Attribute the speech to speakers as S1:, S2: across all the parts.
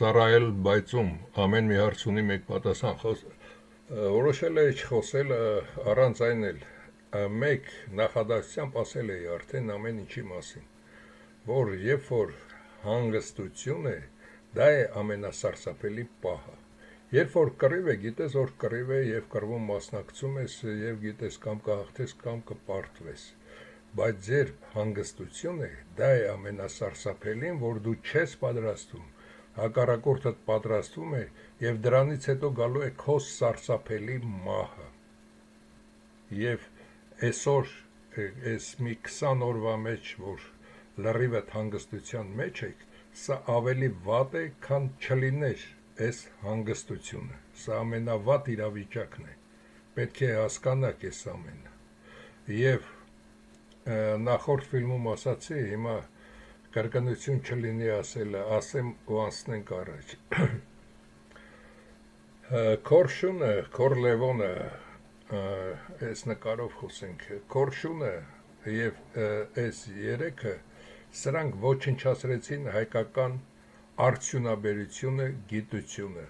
S1: ծառայել բայցում ամեն մի հարց ունի մեկ պատասխան որոշել էի չխոսել առանց այն էլ մեկ նախադասությամբ ասել էի արդեն ամեն ինչի մասին, որ երբ որ հանգստություն է, դա է ամենասարսափելի պահը։ Երբ որ կռիվ է, գիտես որ կռիվ է եւ կռվում մասնակցում ես եւ գիտես կամ կհաղթես կամ կպարտվես, բայց երբ հանգստություն է, դա է ամենասարսափելին, որ դու չես պատրաստվում, հակառակորդդ պատրաստվում է եւ դրանից հետո գալու է քո սարսափելի մահը։ Եվ այսօր այս մի 20 օրվա մեջ, որ լրիվդ հանգստության մեջ եք, սա ավելի վատ է, քան չլիներ այս հանգստությունը։ Սա ամենավատ իրավիճակն է։ Պետք է հասկանաք այս ամենը։ Եվ նախորդ ֆիլմում ասացի, հիմա կրկնություն չլինի ասելը, ասեմ ու անցնենք առաջ։ Քորշունը, Քորլևոնը, այս նկարով խոսենք, Քորշունը եւ այս երեքը, սրանք ոչնչացրեցին հայկական արդյունաբերությունը, գիտությունը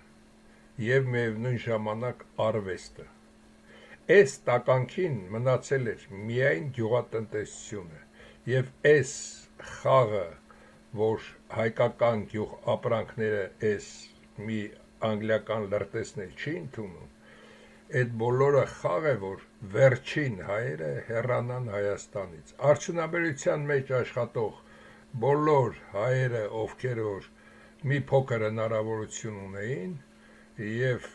S1: եւ միևնույն ժամանակ արվեստը։ Այս տականքին մնացել էր միայն գյուղատնտեսությունը եւ այս խաղը, որ հայկական գյուղ ապրանքները այս մի անգլիական լրտեսներ չի ընդունում, այդ բոլորը խաղ է, որ վերջին հայերը հեռանան Հայաստանից։ Արդյունաբերության մեջ աշխատող բոլոր հայերը, ովքեր որ մի փոքր հնարավորություն ունեին եւ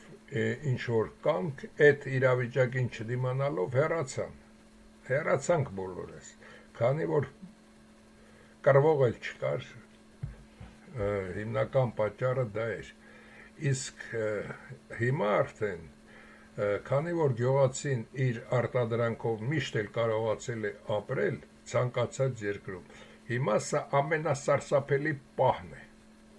S1: ինչ որ կանք այդ իրավիճակին չդիմանալով հեռացանք բոլորս, քանի որ կռվող էլ չկար, հիմնական պատճառը դա էր։ Իսկ հիմա արդեն, քանի որ գյուղացին իր արտադրանքով միշտ էլ կարողացել է ապրել ցանկացած երկրում, հիմա սա ամենասարսափելի պահն է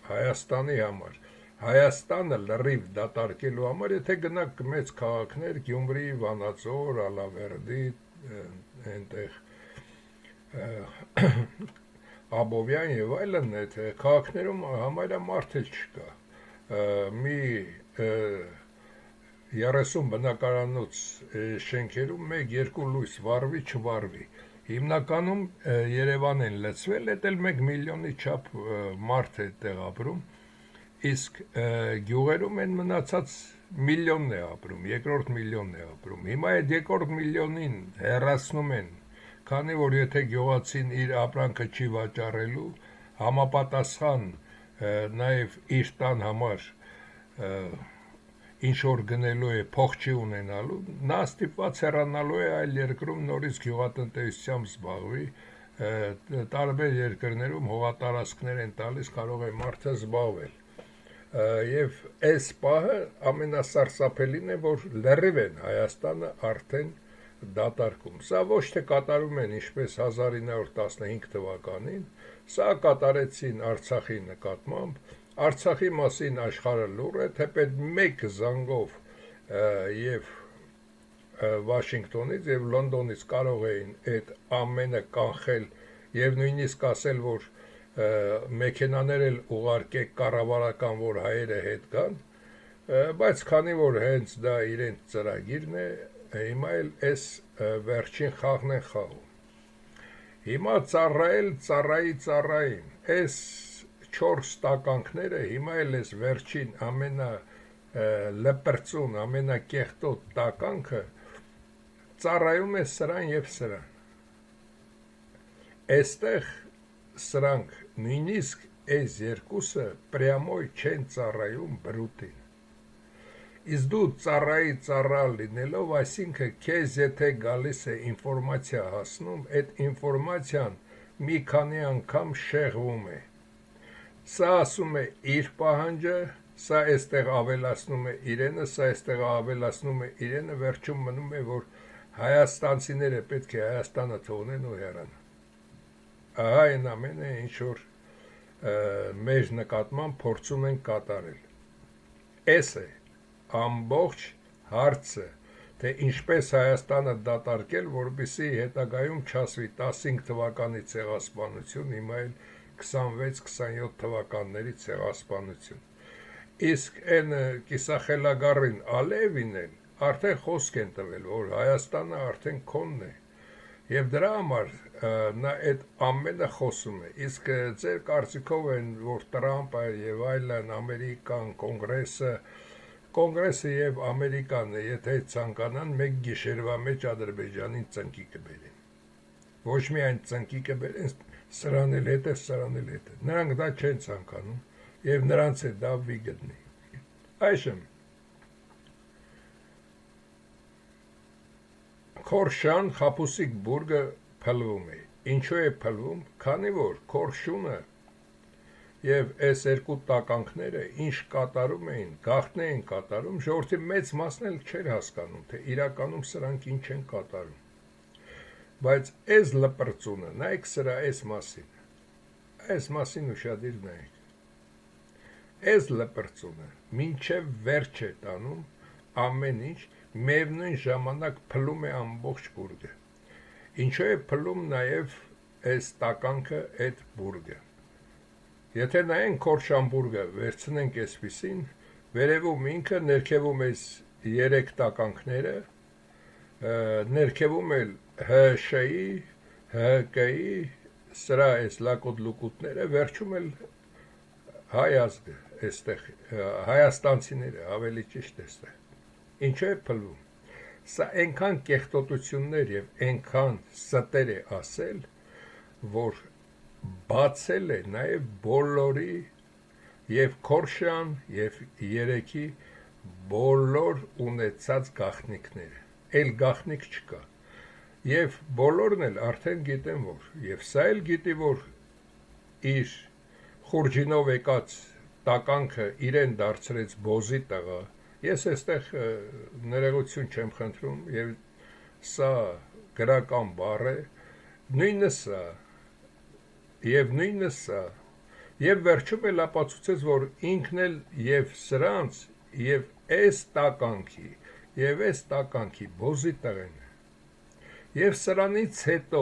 S1: Հայաստանի համար։ Հայաստանը լրիվ դատարկելու համար, եթե գնաք մեծ քաղաքներ, Գյումրի, Վանաձոր, Ալավերդի, այնտեղ Աբովյան եւ այլն, այդ քաղաքներում համարյա մարդ էլ չկա։ Մի 30 բնակարանոց շենքերում 1-2 լույս վառվի, չվառվի։ Հիմնականում Երևան են լցվել, էդ էլ 1 միլիոնի չափ մարդ է այդտեղ ապրում, իսկ գյուղերում են մնացած միլիոնն է ապրում, երկրորդ միլիոնն է ապրում։ Հիմա այդ երկրորդ միլիոնին հեռացնում են, քանի որ եթե գյուղացին իր ապրանքը չի վաճառելու, համապատասխան նաև իր տան համար ինչ որ գնելու է, փող չի ունենալու, նա ստիպված հեռանալու է այլ երկրում նորից գյուղատնտեսությամբ զբաղվի, տարբեր երկրներում հողատարածքներ են տալիս, կարող է մարդը զբաղվել։ Եվ այս պահը ամենասարսափելին է, որ լրիվ են Հայաստանը արդեն դատարկում։ Սա ոչ թե կատարում են ինչպես 1915 թվականին, սա կատարեցին Արցախի նկատմամբ, Արցախի մասին աշխարհը լուռ է, թեպետ մեկ զանգով եւ Վաշինգտոնից եւ Լոնդոնից կարող էին այդ ամենը կանխել եւ նույնիսկ ասել, որ մեքենաներ էլ ուղարկեք կառավարական, որ հայերը հետ գան, բայց քանի որ հենց դա իրենց ծրագիրն է, հիմա էլ այս վերջին խաղն են խաղում։ Հիմա ծառայել ծառային, այս 4 տականքները հիմա էլ այս վերջին լպրծուն, ամենակեղտոտ տականքը ծառայում է սրան եւ սրան։ Այստեղ սրանք նույնիսկ այս երկուսը պրյամոյ չեն ծառայում բրուտին։ Իսկ դու ծառա լինելով, այսինքն քեզ եթե գալիս է ինֆորմացիա հասնում, այդ ինֆորմացիան մի քանի անգամ շեղվում է։ Սա ասում է իր պահանջը, սա այստեղ ավելացնում է իրենը, սա այստեղ ավելացնում է իրենը, վերջում մնում է, որ հայաստանցիները պետք է Հայաստանը թողնեն ու հեռանան։ Ահա այն ամենը, ինչ որ մեր նկատմամբ փորձում են կատարել։ Էս է ամբողջ հարցը, թե ինչպես Հայաստանը դատարկել, որպեսզի հետագայում չասվի 15 թվականի ցեղասպանություն, հիմա էլ 26-27 թվականների ցեղասպանություն։ իսկ այն կիսախելագարին Ալիևին էլ արդեն խոսք են տվել, որ Հայաստանը արդեն քոնն է, եւ դրա համար նա այդ ամենը խոսում է, իսկ ձեր կարծիքով են, որ Տրամպը եւ այլն Ամերիկան, Կոնգրեսը եւ Ամերիկանը, եթե ցանկանան, մեկ գիշերվա մեջ Ադրբեջանին ծնկի կբերեն։ Ոչ միայն ծնկի կբերեն, սրան էլ հետ է, սրան էլ հետ է։ Նրանք դա չեն ցանկանում եւ նրանց է դա վիգտնի։ Այժմ Քորշան Խապուսիկ բուրգը փլվում է։ Ինչու է փլվում, քանի որ Քորշունը եւ այս երկու տականքները ինչ կատարում էին, գաղտնի են կատարում, ժողովրդի մեծ մասն էլ չէր հասկանում, թե իրականում սրանք ինչ են կատարում։ Բայց այս լպրծունը, նայեք սրա այս մասին ուշադիր նայեք։ Այս լպրծունը մինչև վերջ է տանում ամեն ինչ, միևնույն ժամանակ փլում է ամբողջ բուրգը։ Ինչու է փլում նաեւ այս տականքը այդ բուրգը։ Եթե նայենք Քորշամբուրգը, վերցնենք այսպիսին, վերևում ինքը, ներքևում այս 3 տականքները, ներքևում էլ ՀՇ-ի, ՀԿ-ի, սրա այս լակոտ լուկուտները, վերջում էլ հայ ազգը, այստեղ հայաստանցիները, ավելի ճիշտ այստեղ։ Ինչու է փլվում։ Սա այնքան կեղտոտություններ եւ այնքան ստեր է ասել, որ բացել է նաև բոլորի եւ Քորշան եւ 3-ի բոլոր ունեցած գաղտնիքները։ Էլ գաղտնիք չկա։ Եվ բոլորն էլ արդեն գիտեն, որ եւ սա էլ գիտի, որ իր խուրջինով եկած տականքը իրեն դարձրեց բոզի տղա։ Ես այստեղ ներողություն չեմ խնդրում եւ սա գրական բառ է, նույնը սա եւ վերջում էլ ապացուցեց, որ ինքն էլ եւ սրանց եւ այս տականքի բոզի տղեն է։ Եվ սրանից հետո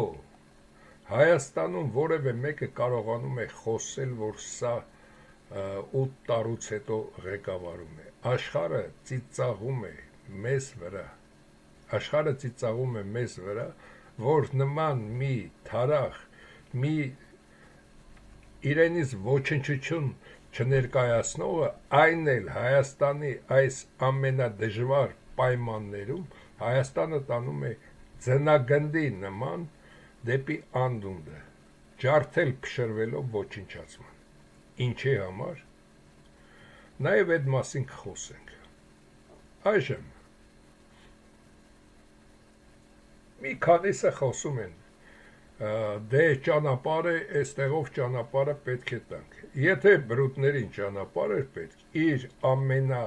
S1: Հայաստանում որևէ մեկը կարողանում է խոսել, որ սա 8 տարուց հետո ղեկավարում է։ Աշխարհը ծիծաղում է մեզ վրա, որ նման մի թարախ, մի իրենից ոչնչություն չներկայացնողը, այն էլ Հայաստանի այս ամենադժվար պայմաններում Հայաստանը տանում է ձնագնդի նման դեպի անդունդը, ջարդել փշրվելով ոչնչացման։ Ինչի համար։ Նաև այդ մասին կխոսենք։ Այժմ մի քանիսը խոսում են, դե ճանապարհը, այստեղով ճանապարհը պետք է տանք։ Եթե բրուտներին ճանապարհ էր պետք, իր ամենա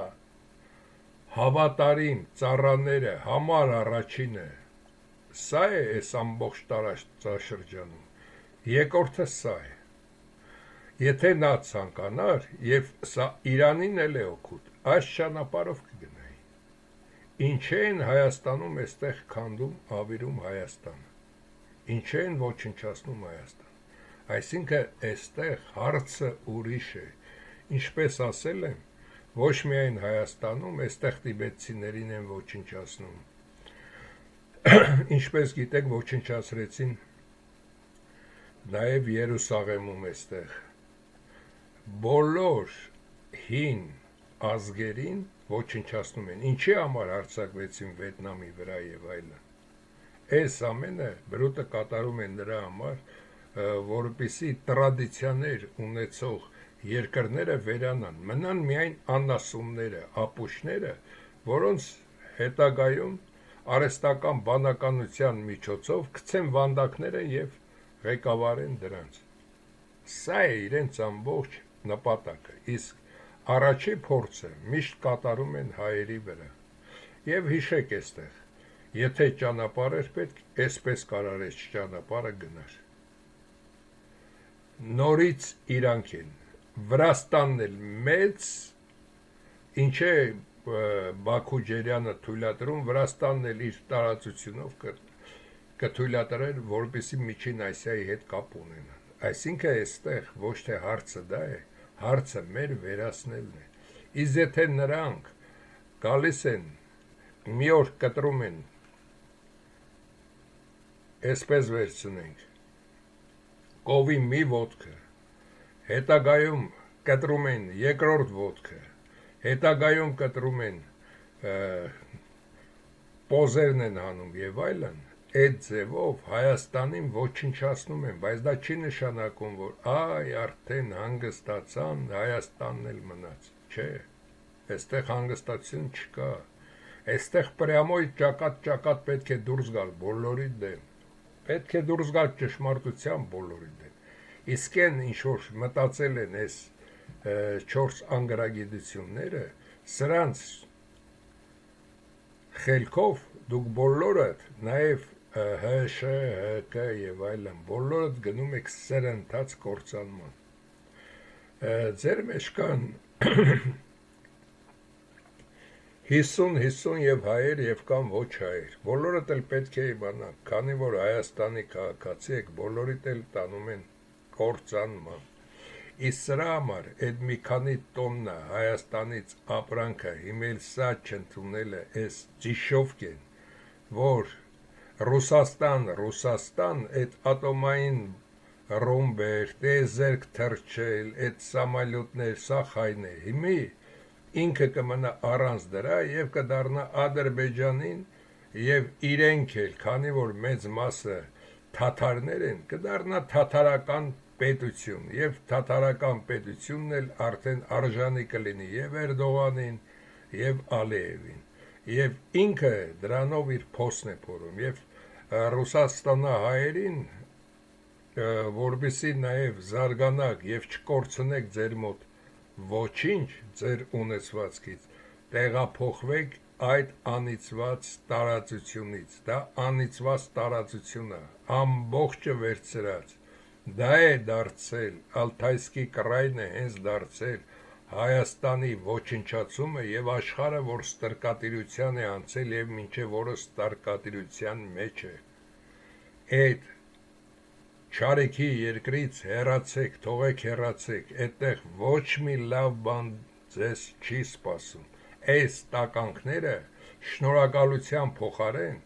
S1: հավատարիմ ծառաները համար առաջինը սա է այս ամբողջ տարածաշրջանում, երկրորդը սա է։ Եթե նա ցանկանար եւ սա Իրանին էլ է օգուտ, այս ճանապարհով կգնայի։ Ինչ են Հայաստանում այստեղ քանդում, ավիրում Հայաստանը։ Ինչ են ոչնչացնում Հայաստան։ Այսինքն այստեղ հարցը ուրիշ է։ Ինչպես ասել եմ, ոչ միայն Հայաստանում, այստեղ տիբետցիներին են ոչնչացնում։ Ինչպես գիտեք, ոչնչացրեցին նաև Երուսաղեմում այստեղ։ Բոլոր հին ազգերին ոչնչացնում են։ Ինչի համար հարձակվեցին Վիետնամի վրա եւ այլն։ Այս ամենը բրուտը կատարում են նրա համար, որպեսզի տրադիցիաներ ունեցող երկրները վերանան, մնան միայն անասունները, ապուշները, որոնց հետագայում արհեստական բանականության միջոցով գցեն վանդակները եւ ղեկավարեն դրանց։ Սա է իրենց ամբողջ նպատակը, իսկ առաջի փորձը միշտ կատարում են հայերի վրա։ Եվ հիշեք այստեղ, եթե ճանապարհ էր պետք, այսպես կարար այս ճանապարհը գնար։ Նորից իրանք են, Վրաստանն էլ մեծ, ինչ է Բաքու-Ջերյանը թույլատրում, Վրաստանն էլ իր տարածությունով կթույլատրեր, որպեսզի Միջին Ասիայի հետ կապ ունենան։ Այսինքն այստեղ ոչ թե հարցը դա է, հարցը մեր վերացնելն է։ Իսկ եթե նրանք գալիս են մի օր կտրում են, այսպես վերցնենք, կովի մի ոտքը, հետագայում կտրում են երկրորդ ոտքը, հետագայում կտրում են պոզերն են անում եւ այլն, այդ ձևով Հայաստանին ոչնչացնում են, բայց դա չի նշանակում, որ այ արդեն հանգստացան, Հայաստանն էլ մնաց, չէ, այստեղ հանգստացություն չկա, այստեղ պրյամոյ ճակատ պետք է դուրս գալ բոլորի դեմ, պետք է դուրս գալ ճշմարտության բոլորի դեմ, իսկ են ինչ-որ մտածել են այս 4 անգրագիտությունները, սրանց խելքով դուք բոլորդ, նաև ՀՇ, ՀԿ եւ այլն, բոլորդ գնում եք սրընթաց կործանման։ Ձեր մեջ կան 50 եւ հայեր եւ կամ ոչ հայեր։ Բոլորդ էլ պետք է իմանաք, քանի որ Հայաստանի քաղաքացի եք, բոլորիդ էլ տանում են կործանման։ Իսկ սրա համար այդ մի քանի տոննա Հայաստանից ապրանքը հիմել սա չընդունելը այս ճիշովք են, որ Ռուսաստան այդ ատոմային ռումբեր, տեզերք թռչել, այդ սամալյոտներ, սա խայն է, հիմի ինքը կմնա առանց դրա եւ կդառնա Ադրբեջանին եւ իրենք էլ, քանի որ մեծ մասը թաթարներ են, կդառնա թաթարական պետություն եւ թաթարական պետությունն էլ արդեն արժանի կլինի եւ Էրդողանին եւ Ալիևին եւ ինքը դրանով իր փոսն է փորում եւ Ռուսաստանահայերին որբիսի նաեւ զարգանակ եւ չկորցնեք ձեր մոտ ոչինչ ձեր ունեցվածքից տեղափոխվեք այդ անիծված տարածությունից դա անիծված տարածություն է ամբողջը վերցրած դա է դարձել Ալթայսկի կռայնը հենց դարձել Հայաստանի ոչնչացումը եւ աշխարհը որ ստրկատիրության է անցել եւ մինչեւ որը ստրկատիրության մեջ է այդ չարեքի երկրից հեռացեք թողեք հեռացեք այդտեղ ոչ մի լավ բան ձեզ չի սպասում այս տականքները շնորհակալության փոխարեն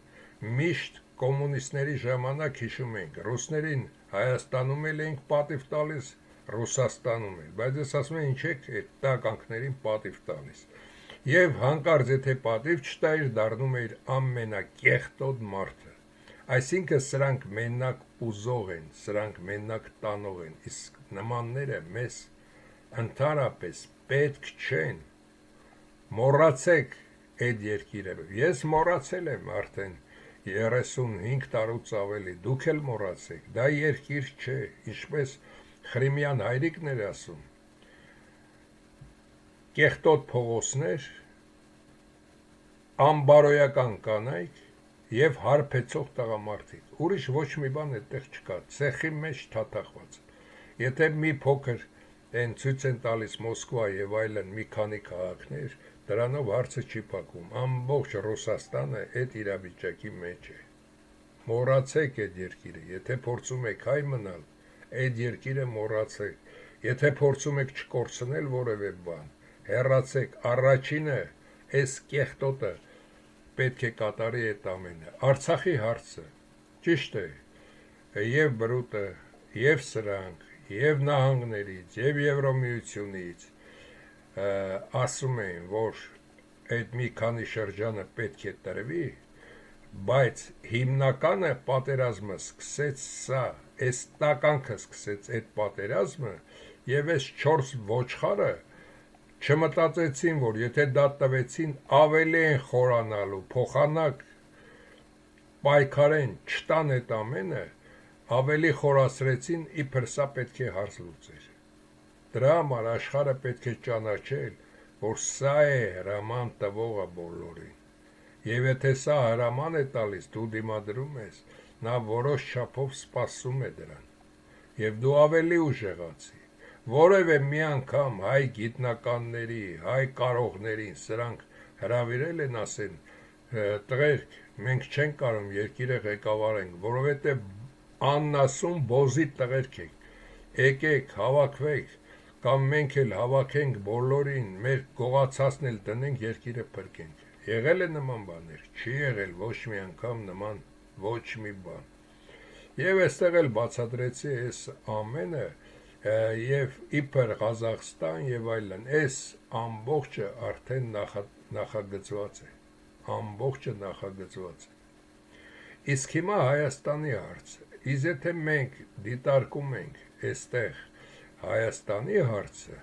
S1: միշտ կոմունիստների ժամանակ հիշում ենք ռուսներին Հայաստանում էլ ենք պատիվ տալիս, Ռուսաստանում էլ, բայց ես ասում եմ ինչ եք այդ տականքներին պատիվ տալիս։ Եվ հանկարծ եթե պատիվ չտայր, դառնում էր ամենակեղտոտ մարդը։ Այսինքն սրանք մենակ ուզող են, սրանք մենակ տանող են, իսկ նմանները մեզ ընդհանրապես պետք չեն։ Մոռացեք այդ երկիրը։ Ես մոռացել եմ արդեն 35 տարուց ավելի, դուք էլ մոռացեք, դա երկիր չէ, ինչպես Խրիմյան հայրիկն էր ասում, կեղտոտ փողոցներ, անբարոյական կանայք եւ հարբեցող տղամարդիկ, ուրիշ ոչ մի բան այդտեղ չկա, ցեխի մեջ թաթախված, եթե մի փոքր են ցույց են տալիս Մոսկվա եւ այլն մի քանի քաղաքներ, դրանով հարցը չի փակում, ամբողջ Ռուսաստանը այդ իրավիճակի մեջ է, մոռացեք այդ երկիրը, եթե փորձում եք հայ մնալ, այդ երկիրը մոռացեք, եթե փորձում եք չկորցնել որևէ բան, հեռացեք, առաջինը, այս կեղտոտը պետք է կատարի այդ ամենը, Արցախի հարցը, ճիշտ է, եւ բրուտը, եւ սրանք, եւ նահանգներից, եւ Եվրոմիությունից, ասում են, որ այդ մի քանի շրջանը պետք է տրվի, բայց հիմնականը պատերազմը սկսեց սա, այս տականքը սկսեց այդ պատերազմը եւ այս 4 ոչխարը չմտածեցին, որ եթե դա տվեցին ավելի են խորանալու, փոխանակ պայքարեն, չտան այդ ամենը, ավելի խորացրեցին, իբր սա պետք է հարց լուծեր։ Դրա համար աշխարհը պետք է ճանաչել, որ սա է հրաման տվողը բոլորին։ Եվ եթե սա հրաման է տալիս, դու դիմադրում ես, նա որոշ չափով սպասում է դրան։ Եվ դու ավելի ուժեղացի։ Որևէ մի անգամ հայ գիտնականների, հայ կարողներին սրանք հրավիրել են ասեն, տղերք, մենք չենք կարող երկիրը ղեկավարենք, որովհետև աննասուն բոզի տղերք եք, եկեք, հավաքվեք, կամ մենք էլ հավաքենք բոլորին, մեր գողացածն էլ տնենք, երկիրը փրկենք։ Եղել է նման բաներ, չի եղել ոչ մի անգամ նման ոչ մի բան։ Եվ այստեղ էլ բացատրեցի այս ամենը եւ իբր Ղազախստան եւ այլն, այս ամբողջը արդեն նախագծված է, ամբողջը նախագծված է։ Իսկ հիմա Հայաստանի հարցը, իսկ եթե մենք դիտարկում ենք այստեղ Հայաստանի հարցը,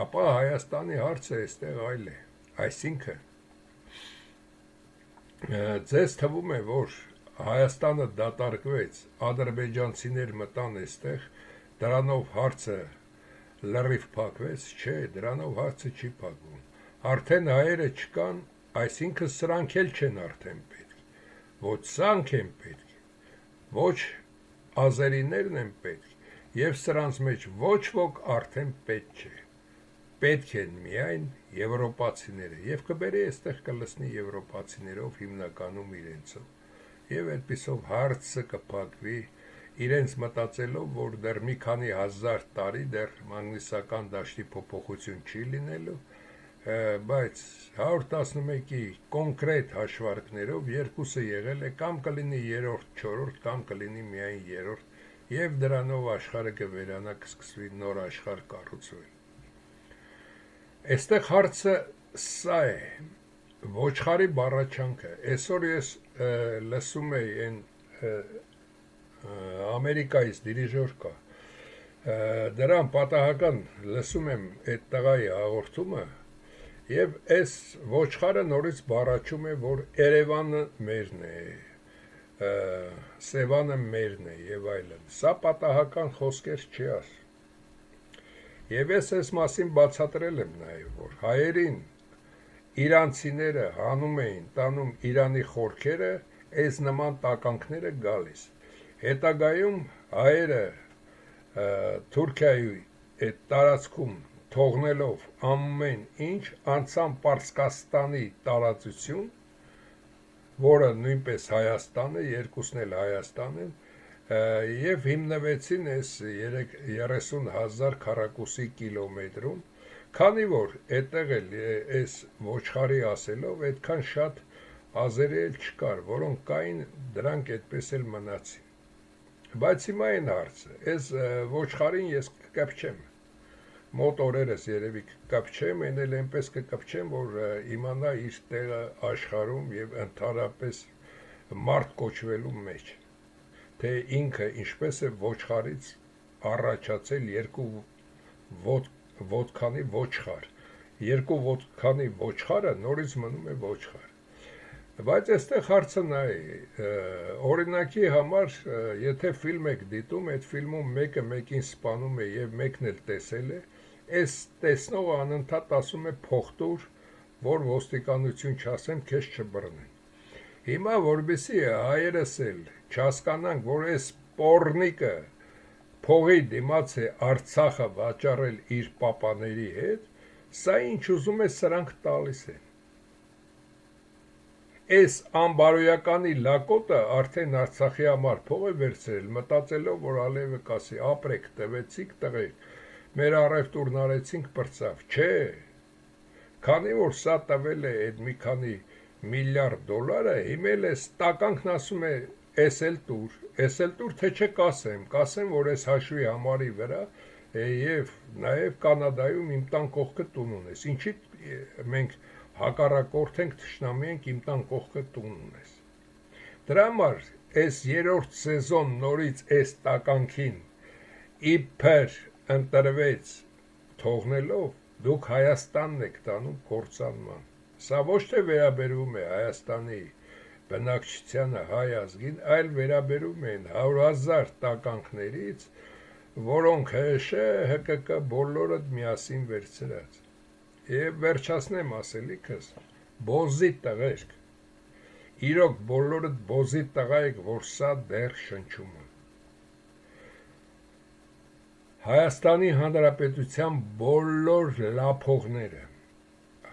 S1: ապա Հայաստանի հարցը այստեղ այլ է, այսինքն ձեզ թվում է, որ Հայաստանը դատարկվեց, ադրբեջանցիներ մտան այստեղ, դրանով հարցը լրիվ փակվեց, չէ, դրանով հարցը չի փակվում։ Արդեն հայերը չկան, այսինքն սրանք էլ չեն արդեն պետք։ Ոչ սրանք են պետք, ոչ ազերիներն են պետք, եւ սրանց մեջ ոչ ոք արդեն պետք չէ։ Պետք են միայն եվրոպացիները, եւ կբերի այստեղ կլսնի եվրոպացիներով հիմնականում իրենցով, եւ այդպիսով հարցը կփակվի, իրենց մտածելով, որ դեռ մի քանի հազար տարի դեռ մագնիսական դաշտի փոփոխություն չի լինելու, բայց 111-ի կոնկրետ հաշվարկներով երկուսը եղել է, կամ կլինի երրորդ, չորրորդ, կամ կլինի միայն երրորդ, եւ դրանով աշխարհը կվերանա, կսկսվի նոր աշխարհ կառուցվել։ Այստեղ հարցը սա է, ոչխարի բառաչանքը։ Այսօր ես լսում էի այն Ամերիկայից դիրիժոր կա, դրան պատահական լսում եմ այդ տղայի հաղորդումը, եւ այս ոչխարը նորից բառաչում է, որ Երևանը մերն է, Սևանը մերն է եւ այլն։ Սա պատահական խոսքեր չի ասում։ Եվ ես այս մասին բացատրել եմ նաև, որ հայերին իրանցիները հանում էին, տանում Իրանի խորքերը, այս նման տականքները գալիս։ Հետագայում հայերը Թուրքիայի այդ տարածքում թողնելով ամեն ինչ, անցան Պարսկաստանի տարածություն, որը նույնպես Հայաստան է, երկուսն էլ Հայաստան են, եւ հիմնվեցին այս 30,000 քառակուսի կիլոմետրում, քանի որ այդտեղ էլ այս ոչխարի ասելով այդքան շատ ազերի էլ չկար, որոնք կային, դրանք այդպես էլ մնացին։ Բայց հիմա այն հարցը, այս ոչխարին ես կկապչեմ, մոտ օրերս երևի կկապչեմ, այն էլ այնպես կկապչեմ, որ իմանա իր տեղը աշխարհում եւ ընդհանրապես մարդ կոչվելու մեջ, թե ինքը ինչպես է ոչխարից առաջացել երկու ոտքանի ոչխար, երկու ոտքանի ոչխարը նորից մնում է ոչխար։ Բայց այստեղ հարցը նա է, օրինակի համար, եթե ֆիլմ եք դիտում, այդ ֆիլմում մեկը մեկին սպանում է եւ մեկն էլ տեսել է, այս տեսնողը անընդհատ ասում է փոխտուր, որ ոստիկանություն չասեմ, քեզ չբռնեն։ Հիմա որբիսի հայերս էլ չհասկանանք, որ այս պոռնիկը փողի դիմաց է Արցախը վաճառել իր պապաների հետ, սա ինչ ուզում է սրանք տալիս են։ Այս ամբարոյականի լակոտը արդեն Արցախի համար փող է վերցրել, մտածելով, որ ալևը կասի, ապրեք, տվեցիք տղեկ, մեր առևտուրն արեցինք պրծավ, չէ, քանի որ սա տվել է այդ մի քանի միլիարդ դոլարը, հիմել է տականքն ասում է, էս էլ տուր, թե չէ կասեմ, որ այս հաշվի համարի վրա եւ նաեւ Կանադայում իմ տան կողքը տուն ունես, ինչի մենք հակառակորդ ենք, թշնամի ենք, իմ տան կողքը տուն ունես։ Դրա համար այս երրորդ սեզոն նորից այս տականքին իբր ընտրվեց թողնելով, դուք Հայաստանն եք տանում կործանման։ Սա ոչ թե վերաբերվում է Հայաստանի բնակչությանը, հայ ազգին, այլ վերաբերում են 100,000 տականքներից, որոնք ՀՇ, ՀԿԿ բոլորը միասին վերցրած։ Եվ վերջացնեմ ասելիքս, բոզի տղերք, իրոք բոլորդ բոզի տղա եք, որ սա դեռ շնչում է։ Հայաստանի Հանրապետության բոլոր լափողները,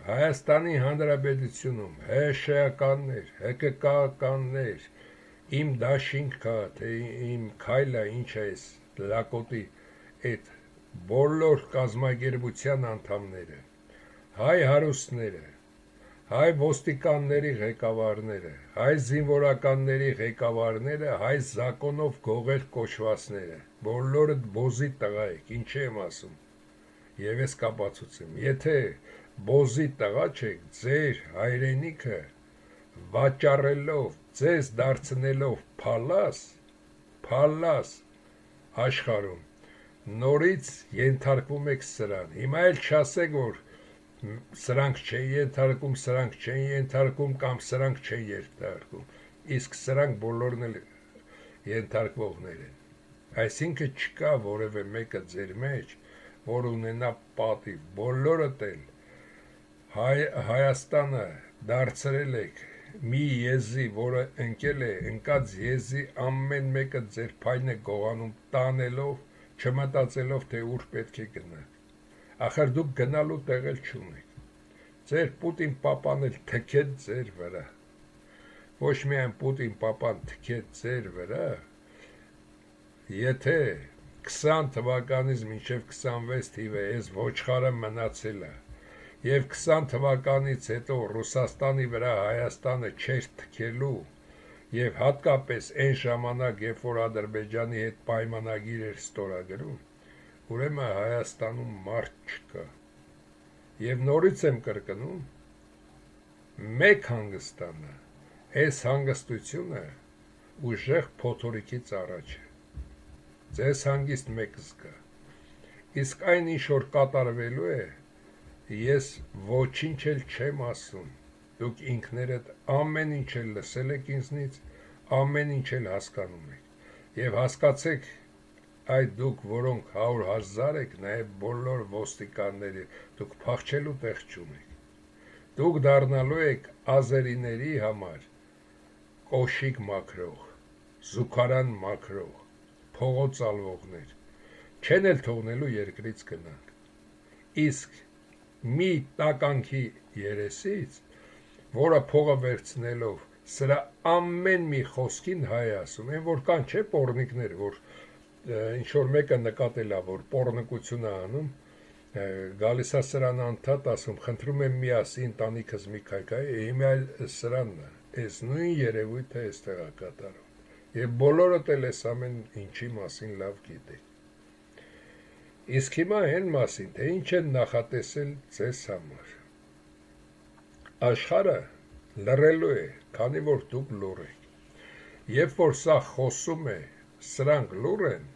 S1: Հայաստանի Հանրապետությունում ՀՇ-ականներ, ՀԿԿ-ականներ, իմ դաշինք կա, թե իմ քայլը ինչ է այս լակոտի այդ բոլոր կազմակերպության անդամները, հայ հարուստները, հայ ոստիկանների ղեկավարները, հայ զինվորականների ղեկավարները, հայ զակոնով գողեր կոչվածները, բոլորը բոզի տղա եք, ինչ եմ ասում, եւ ես կապացուցեմ, եթե բոզի տղա չեք, ձեր հայրենիքը վաճառելով, ձեզ դարձնելով փալաս աշխարհում, նորից ենթարկվում եք սրան, հիմա էլ չասեք, որ սրանք չեն ենթարկում կամ սրանք չեն ենթարկում, իսկ սրանք բոլորն էլ ենթարկվողներ են, այսինքն չկա որևէ մեկը ձեր մեջ, որ ունենա պատիվ, բոլորդ էլ Հայաստանը դարձրել եք մի եզի, որը ընկած եզի ամեն մեկը ձեր փայն է գողանում տանելով, չմտածելով, թե ուր պետք է գնաք, ախր դուք գնալու տեղ էլ չունեք, ձեր Պուտին պապան էլ թքեց ձեր վրա, ոչ միայն Պուտին պապան թքեց ձեր վրա, եթե 20 թվականից մինչև 26 թիվը ես ոչխարը մնացել է, և 20 թվականից հետո Ռուսաստանի վրա Հայաստանը չէր թքելու, և հատկապես այն ժամանակ, երբ որ Ադրբեջանի հետ պայմանագիր էր ստորագրում, ուրեմն Հայաստանում մարդ չկա, և նորից եմ կրկնում, մեկ հանգստանը, այս հանգստությունը ուժեղ փոթորիկից առաջ է, ձեզ հանգիստ մեկ զգա, իսկ այն ինչ որ կատարվելու է, ես ոչինչ էլ չեմ ասում, դուք ինքներդ ամեն ինչ էլ լսել եք ինձնից, ամեն ինչ էլ հասկանում եք, և հասկացեք այդ դուք, որոնք 100,000 եք, նաև բոլոր ոստիկանները, դուք փախչելու տեղ չունեք, դուք դառնալու եք ազերիների համար կոշիկ մաքրող, զուգարան մաքրող, փողոց ալվողներ, չեն էլ թողնելու երկրից գնանք, իսկ մի տականքի երեսից, որը փողը վերցնելով, սրա ամեն մի խոսքին հայ ասում, են որ կան չէ պոռնիկներ, որ ինչ-որ մեկը նկատել է, որ պոռնկություն է անում, գալիս է սրան անդադ ասում, խնդրում եմ մի ասի ընտանիքս մի քայքայ, հիմա էլ սրանն է, այս նույն երևույթը այստեղ է կատարում, և բոլորդ էլ այս ամեն ինչի մասին լավ գիտեք, իսկ հիմա այն մասին, թե ինչ են նախատեսել ձեզ համար, աշխարհը լռելու է, քանի որ դուք լուռ եք, երբ որ սա խոսում է, սրանք լուռ են,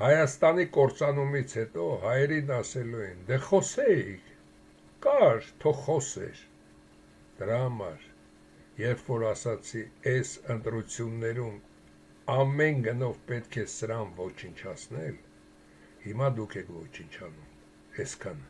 S1: Հայաստանի կործանումից հետո հայերին ասելու են, դե խոսեիք, կար, թող խոսեր, դրա համար, երբ որ ասացի, այս ընտրություններում ամեն գնով պետք է սրան ոչնչացնել, հիմա դուք եք ոչնչանում, այսքանը